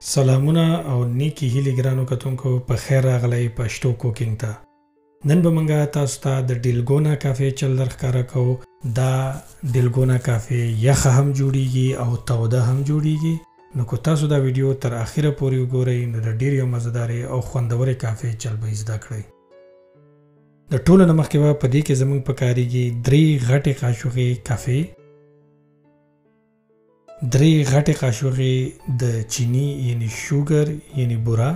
سلامونه او نیکی هیلې ګرانو کتونکو په خیر راغلی پښتو کوکینګ ته. نن به موږ تاسو ته د ډیلګونا کافې چل درښکاره کوو. دا ډیلګونا کافې یخه هم جوړیږي او توده هم جوړیږي. نو که تاسو دا ویډیو تر اخره پورې وګورئ نو د ډېر یو مزهدارې او خوندورې کافې چل به زده کړئ. د ټولو نه مخکې به په دې کې زموږ په کاریږي 3 غټې قاشوغې کافې، 3 غټې قاشوغې د چینی یعنی شوګر یعنی بوره،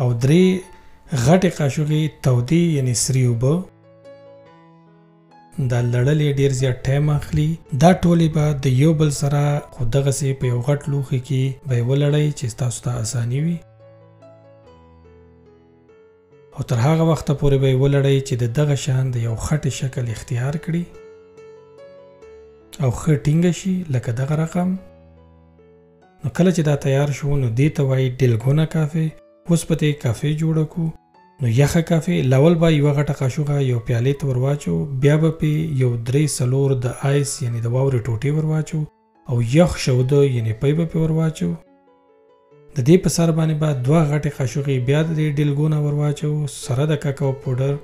او 3 غټې قاشوغې تودې یعنی سرې اوبه. دا لړلې ډېر زیات ټایم اخلي. دا ټولې به د یو بل سره خو دغسې په یو غټ لوښي کې به یې ولړئ چې ستاسو ته اساني وي، او تر هغه وخته پورې به یې ولړئ چې د دغه شان د یو خټې شکل اختیار کړي او ښه ټینګه شي لکه دغه رقم. نو کله چې دا تیار شو نو دې ته وایي ډیلګونا کافې. اوس په دې کافې جوړه کړو. نو یخه کافې لاول به یوه غټه قاشوغه یو پیالې ته ور واچو، بیا به پې یو 3-4 د آیس یعنی د واورې ټوټې ور واچو، او یخ شوده یعنی پی به پې ور واچو. د دې په سر باندې به 2 غټې قاشوغې بیا د ډیلګونا ور واچو سره د کاکاو پوډر.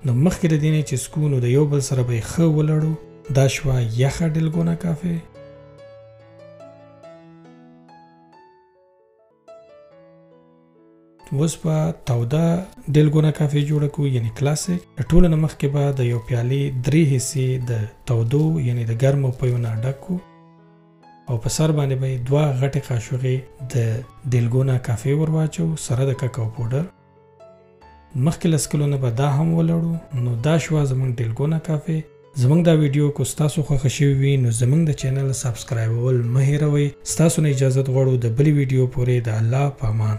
نو مخکې د دې نه چې څکو نو د یو بل سره به یې ښه ولړو. دا شوه یخه ډیلګونا کافې. اوس به توده ډیلګونا کافې جوړه کړو یعنی کلاسیک. د ټولو نه مخکې به د یو پیالې 3 حصې د تودو یعنی د ګرمو پیو نه ډک کړو، او په سر باندې به 2 غټې قاشوغې د ډیلګونا کافې ور واچو سره د کاکاو پوډر. مخکې لس کلو نه به دا هم ولړو. نو دا شوه زموږ ډیلګونا کافې. زموږ دا ویډیو کو ستاسو خوښه شوې وي نو زموږ د چینل سبسکرایبول مه هیروئ. ستاسو نه اجازه غواړو د بلې ویډیو پورې. د الله په امان.